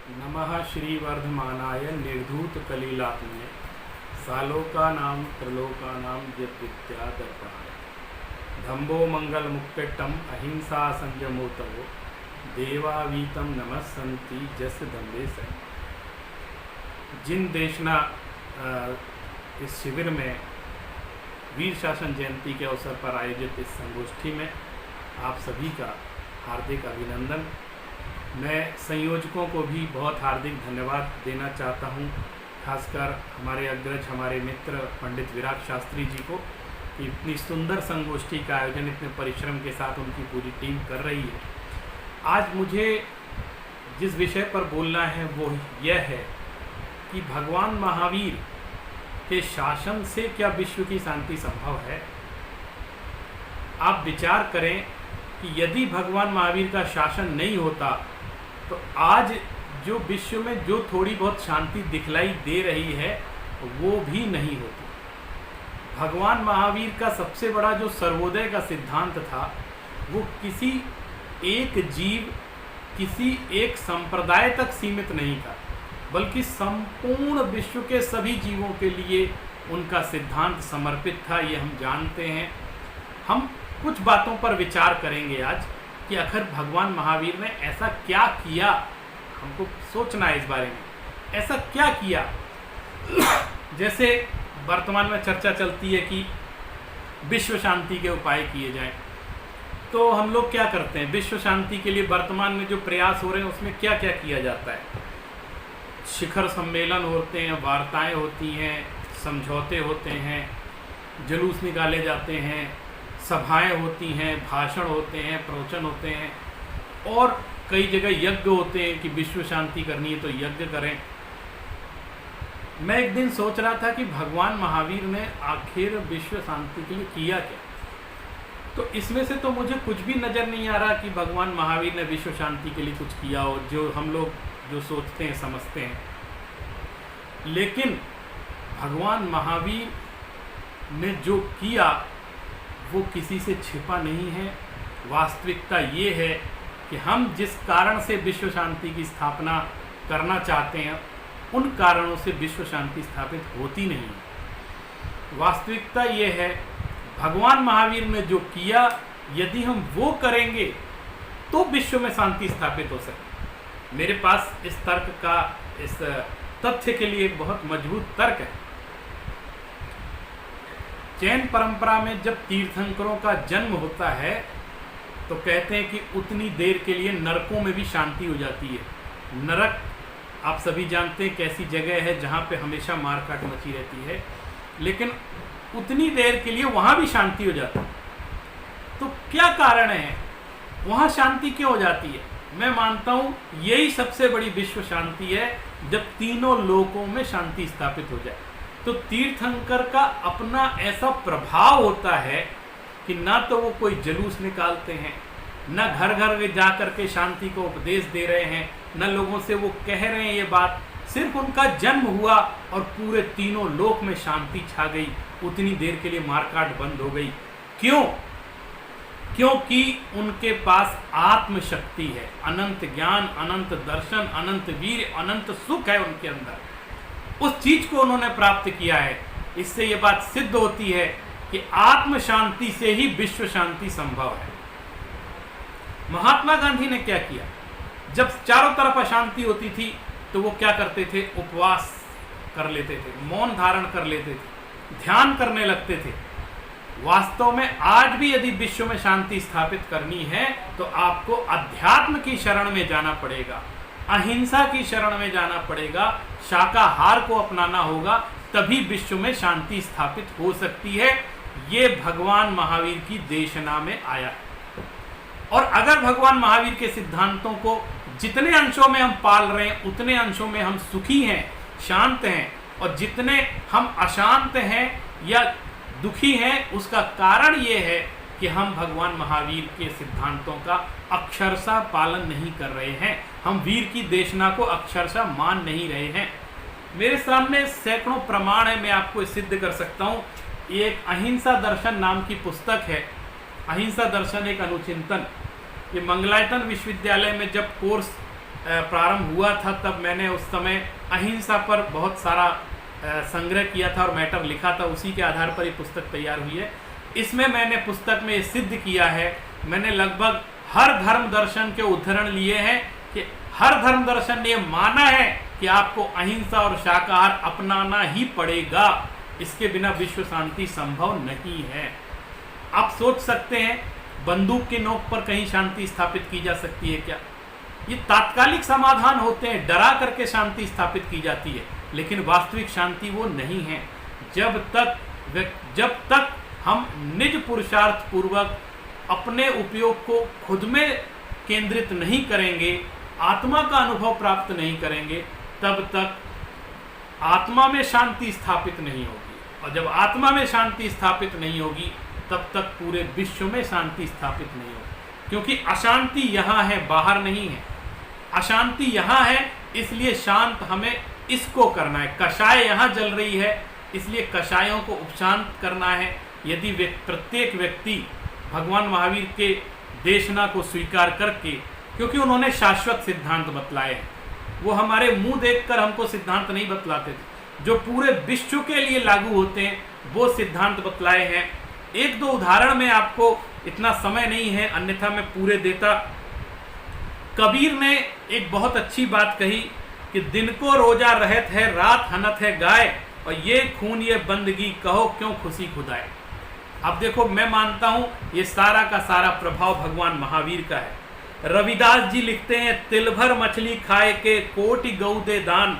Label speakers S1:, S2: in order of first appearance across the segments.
S1: नमः श्रीवर्धमानाय निर्धूत कलिलात्मने सालोकानां त्रिलोकानां यद्विद्या दर्पणाय धम्बो मंगल मुक्तिट्टम अहिंसा संयमोतवो देवावीतम नमस्सन्ति जस दम्बे से। जिन देशना इस शिविर में वीर शासन जयंती के अवसर पर आयोजित इस संगोष्ठी में आप सभी का हार्दिक अभिनंदन। मैं संयोजकों को भी बहुत हार्दिक धन्यवाद देना चाहता हूं, खासकर हमारे अग्रज, हमारे मित्र पंडित विराट शास्त्री जी को कि इतनी सुंदर संगोष्ठी का आयोजन इतने परिश्रम के साथ उनकी पूरी टीम कर रही है। आज मुझे जिस विषय पर बोलना है वो यह है कि भगवान महावीर के शासन से क्या विश्व की शांति संभव है। आप विचार करें कि यदि भगवान महावीर का शासन नहीं होता तो आज जो विश्व में जो थोड़ी बहुत शांति दिखलाई दे रही है वो भी नहीं होती। भगवान महावीर का सबसे बड़ा जो सर्वोदय का सिद्धांत था वो किसी एक जीव, किसी एक संप्रदाय तक सीमित नहीं था, बल्कि संपूर्ण विश्व के सभी जीवों के लिए उनका सिद्धांत समर्पित था। ये हम जानते हैं। हम कुछ बातों पर विचार करेंगे आज कि आखिर भगवान महावीर ने ऐसा क्या किया। हमको सोचना है इस बारे में, ऐसा क्या किया। जैसे वर्तमान में चर्चा चलती है कि विश्व शांति के उपाय किए जाएं, तो हम लोग क्या करते हैं विश्व शांति के लिए वर्तमान में जो प्रयास हो रहे हैं उसमें क्या क्या किया जाता है। शिखर सम्मेलन होते हैं, वार्ताएं होती हैं, समझौते होते हैं, जुलूस निकाले जाते हैं, सभाएं होती हैं, भाषण होते हैं, प्रवचन होते हैं, और कई जगह यज्ञ होते हैं कि विश्व शांति करनी है तो यज्ञ करें। मैं एक दिन सोच रहा था कि भगवान महावीर ने आखिर विश्व शांति के लिए किया क्या। तो इसमें से तो मुझे कुछ भी नज़र नहीं आ रहा कि भगवान महावीर ने विश्व शांति के लिए कुछ किया हो, जो हम लोग जो सोचते हैं समझते हैं। लेकिन भगवान महावीर ने जो किया वो किसी से छिपा नहीं है। वास्तविकता ये है कि हम जिस कारण से विश्व शांति की स्थापना करना चाहते हैं उन कारणों से विश्व शांति स्थापित होती नहीं है। वास्तविकता ये है भगवान महावीर ने जो किया, यदि हम वो करेंगे तो विश्व में शांति स्थापित हो सके। मेरे पास इस तर्क का, इस तथ्य के लिए एक बहुत मजबूत तर्क है। जैन परंपरा में जब तीर्थंकरों का जन्म होता है तो कहते हैं कि उतनी देर के लिए नरकों में भी शांति हो जाती है। नरक आप सभी जानते हैं कैसी जगह है जहाँ पे हमेशा मारकाट मची रहती है, लेकिन उतनी देर के लिए वहाँ भी शांति हो जाती है। तो क्या कारण है, वहाँ शांति क्यों हो जाती है? मैं मानता हूँ यही सबसे बड़ी विश्व शांति है, जब तीनों लोकों में शांति स्थापित हो जाए। तो तीर्थंकर का अपना ऐसा प्रभाव होता है कि ना तो वो कोई जुलूस निकालते हैं, ना घर घर जा कर के शांति को उपदेश दे रहे हैं, न लोगों से वो कह रहे हैं ये बात। सिर्फ उनका जन्म हुआ और पूरे तीनों लोक में शांति छा गई, उतनी देर के लिए मारकाट बंद हो गई। क्यों? क्योंकि उनके पास आत्मशक्ति है, अनंत ज्ञान, अनंत दर्शन, अनंत वीर, अनंत सुख है उनके अंदर। उस चीज को उन्होंने प्राप्त किया है। इससे ये बात सिद्ध होती है कि आत्म शांति से ही विश्व शांति संभव है। महात्मा गांधी ने क्या किया? जब चारों तरफ अशांति होती थी तो वो क्या करते थे? उपवास कर लेते थे, मौन धारण कर लेते थे, ध्यान करने लगते थे। वास्तव में आज भी यदि विश्व में शांति स्थापित करनी है तो आपको अध्यात्म की शरण में जाना पड़ेगा, अहिंसा की शरण में जाना पड़ेगा, शाकाहार को अपनाना होगा, तभी विश्व में शांति स्थापित हो सकती है। ये भगवान महावीर की देशना में आया है। और अगर भगवान महावीर के सिद्धांतों को जितने अंशों में हम पाल रहे हैं उतने अंशों में हम सुखी हैं, शांत हैं, और जितने हम अशांत हैं या दुखी हैं उसका कारण ये है कि हम भगवान महावीर के सिद्धांतों का अक्षरशः पालन नहीं कर रहे हैं। हम वीर की देशना को अक्षरशः मान नहीं रहे हैं। मेरे सामने सैकड़ों प्रमाण है, मैं आपको सिद्ध कर सकता हूँ। एक अहिंसा दर्शन नाम की पुस्तक है, अहिंसा दर्शन एक अनुचिंतन। ये मंगलायतन विश्वविद्यालय में जब कोर्स प्रारंभ हुआ था तब मैंने उस समय अहिंसा पर बहुत सारा संग्रह किया था और मैटर लिखा था, उसी के आधार पर ये पुस्तक तैयार हुई है। इसमें मैंने पुस्तक में ये सिद्ध किया है, मैंने लगभग हर धर्म दर्शन के उदाहरण लिए हैं कि हर धर्म दर्शन ने माना है कि आपको अहिंसा और शाकाहार अपनाना ही पड़ेगा, इसके बिना विश्व शांति संभव नहीं है। आप सोच सकते हैं बंदूक की नोक पर कहीं शांति स्थापित की जा सकती है क्या? ये तात्कालिक समाधान होते हैं, डरा करके शांति स्थापित की जाती है, लेकिन वास्तविक शांति वो नहीं है। जब तक हम निज पुरुषार्थ पूर्वक अपने उपयोग को खुद में केंद्रित नहीं करेंगे, आत्मा का अनुभव प्राप्त नहीं करेंगे, तब तक आत्मा में शांति स्थापित नहीं होगी। और जब आत्मा में शांति स्थापित नहीं होगी तब तक पूरे विश्व में शांति स्थापित नहीं होगी, क्योंकि अशांति यहाँ है, बाहर नहीं है। अशांति यहाँ है, इसलिए शांत हमें इसको करना है। कषाय यहाँ जल रही है, इसलिए कषायों को उपशांत करना है। यदि प्रत्येक व्यक्ति भगवान महावीर के देशना को स्वीकार करके, क्योंकि उन्होंने शाश्वत सिद्धांत बतलाए हैं, वो हमारे मुंह देखकर हमको सिद्धांत नहीं बतलाते थे, जो पूरे विश्व के लिए लागू होते हैं वो सिद्धांत बतलाए हैं। एक दो उदाहरण में आपको, इतना समय नहीं है अन्यथा मैं पूरे देता। कबीर ने एक बहुत अच्छी बात कही कि दिन को रोजा रहत है, रात हनत है गाय, और ये खून ये बंदगी कहो क्यों खुशी खुदाए। अब देखो, मैं मानता हूं ये सारा का सारा प्रभाव भगवान महावीर का है। रविदास जी लिखते हैं, तिल भर मछली खाए के कोटि गौ दे दान,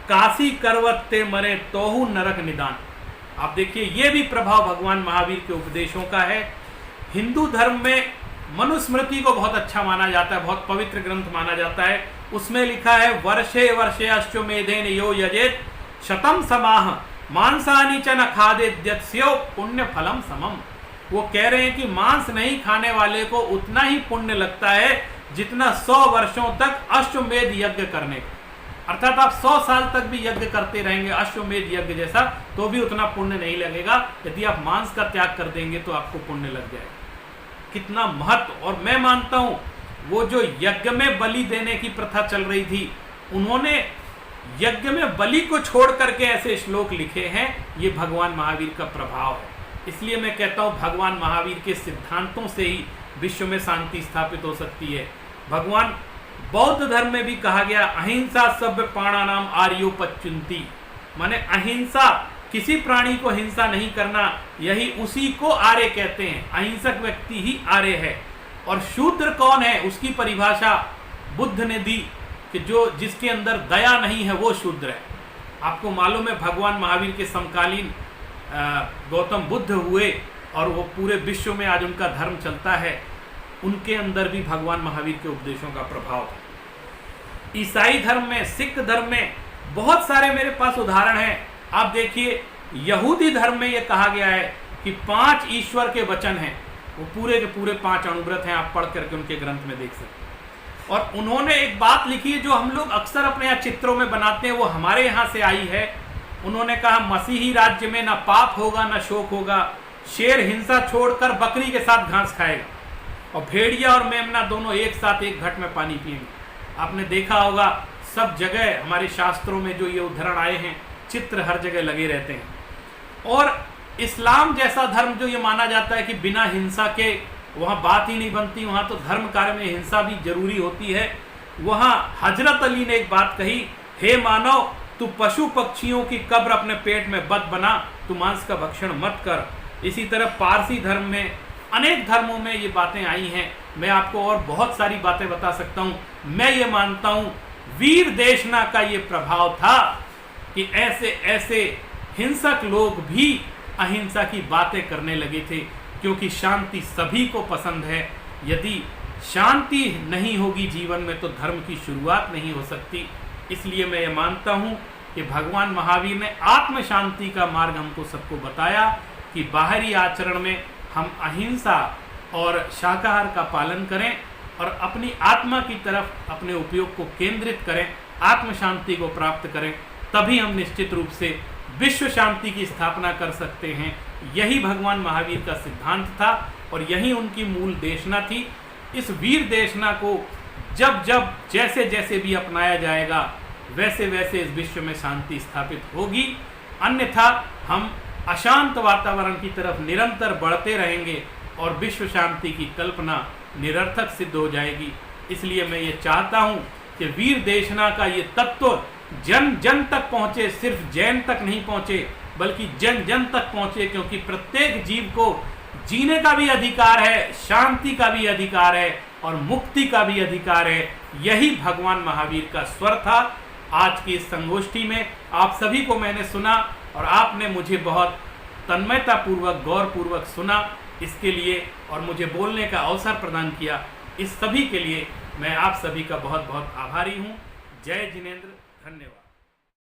S1: काशी करवत ते मरे तोहू नरक निदान। आप देखिए, ये भी प्रभाव भगवान महावीर के उपदेशों का है। हिंदू धर्म में मनुस्मृति को बहुत अच्छा माना जाता है, बहुत पवित्र ग्रंथ माना जाता है। उसमें लिखा है, वर्षे वर्षे अश्वमेधेन यो यजेत शतम समाह मांसानि च न खादेद्यत्स्यो पुण्य फलम समम। वो कह रहे हैं कि मांस नहीं खाने वाले को उतना ही पुण्य लगता है जितना 100 वर्षों तक अश्वमेध यज्ञ करने का। अर्थात आप 100 साल तक भी यज्ञ करते रहेंगे अश्वमेध यज्ञ जैसा, तो भी उतना पुण्य नहीं लगेगा। यदि आप मांस का त्याग कर देंगे तो आपको पुण्य लग जाएगा। कितना महत्व। और मैं मानता हूं वो जो यज्ञ में बलि देने की प्रथा चल रही थी, उन्होंने यज्ञ में बलि को छोड़ करके ऐसे श्लोक लिखे हैं, ये भगवान महावीर का प्रभाव है। इसलिए मैं कहता हूं भगवान महावीर के सिद्धांतों से ही विश्व में शांति स्थापित हो सकती है। भगवान बौद्ध धर्म में भी कहा गया, अहिंसा सभ्य प्राणानाम आर्योपच्युंती, माने अहिंसा, किसी प्राणी को हिंसा नहीं करना, यही उसी को आर्य कहते हैं। अहिंसक व्यक्ति ही आर्य है। और शूद्र कौन है, उसकी परिभाषा बुद्ध ने दी कि जो जिसके अंदर दया नहीं है वो शूद्र है। आपको मालूम है भगवान महावीर के समकालीन गौतम बुद्ध हुए और वो पूरे विश्व में आज उनका धर्म चलता है, उनके अंदर भी भगवान महावीर के उपदेशों का प्रभाव था। ईसाई धर्म में, सिख धर्म में बहुत सारे मेरे पास उदाहरण हैं। आप देखिए, यहूदी धर्म में ये कहा गया है कि 5 ईश्वर के वचन हैं, वो पूरे के पूरे 5 अणुव्रत हैं, आप पढ़ करके उनके ग्रंथ में देख सकते हैं। और उन्होंने एक बात लिखी है जो हम लोग अक्सर अपने यहाँ चित्रों में बनाते हैं, वो हमारे यहाँ से आई है। उन्होंने कहा, मसीही राज्य में ना पाप होगा ना शोक होगा, शेर हिंसा छोड़कर बकरी के साथ घास खाएगा, और भेड़िया और मेमना दोनों एक साथ एक घट में पानी पिएंगे। आपने देखा होगा सब जगह हमारे शास्त्रों में जो ये उदाहरण आए हैं, चित्र हर जगह लगे रहते हैं। और इस्लाम जैसा धर्म जो ये माना जाता है कि बिना हिंसा के वहाँ बात ही नहीं बनती, वहाँ तो धर्म कार्य में हिंसा भी जरूरी होती है, वहाँ हजरत अली ने एक बात कही, हे मानव, तू पशु पक्षियों की कब्र अपने पेट में बद बना, तू मांस का भक्षण मत कर। इसी तरह पारसी धर्म में, अनेक धर्मों में ये बातें आई हैं। मैं आपको और बहुत सारी बातें बता सकता हूँ। मैं ये मानता हूँ वीर देशना का ये प्रभाव था कि ऐसे ऐसे हिंसक लोग भी अहिंसा की बातें करने लगे थे, क्योंकि शांति सभी को पसंद है। यदि शांति नहीं होगी जीवन में तो धर्म की शुरुआत नहीं हो सकती। इसलिए मैं ये मानता हूँ कि भगवान महावीर ने आत्म शांति का मार्ग हमको सबको बताया कि बाहरी आचरण में हम अहिंसा और शाकाहार का पालन करें और अपनी आत्मा की तरफ अपने उपयोग को केंद्रित करें, आत्म शांति को प्राप्त करें, तभी हम निश्चित रूप से विश्व शांति की स्थापना कर सकते हैं। यही भगवान महावीर का सिद्धांत था और यही उनकी मूल देशना थी। इस वीर देशना को जब जब जैसे जैसे भी अपनाया जाएगा वैसे वैसे इस विश्व में शांति स्थापित होगी, अन्यथा हम अशांत वातावरण की तरफ निरंतर बढ़ते रहेंगे और विश्व शांति की कल्पना निरर्थक सिद्ध हो जाएगी। इसलिए मैं ये चाहता हूँ कि वीर देशना का ये तत्व जन जन तक पहुँचे, सिर्फ जैन तक नहीं पहुँचे बल्कि जन जन तक पहुँचे, क्योंकि प्रत्येक जीव को जीने का भी अधिकार है, शांति का भी अधिकार है और मुक्ति का भी अधिकार है। यही भगवान महावीर का स्वर था। आज की इस संगोष्ठी में आप सभी को मैंने सुना और आपने मुझे बहुत तन्मयतापूर्वक गौरपूर्वक सुना, इसके लिए और मुझे बोलने का अवसर प्रदान किया, इस सभी के लिए मैं आप सभी का बहुत बहुत आभारी हूँ। जय जिनेंद्र, धन्यवाद।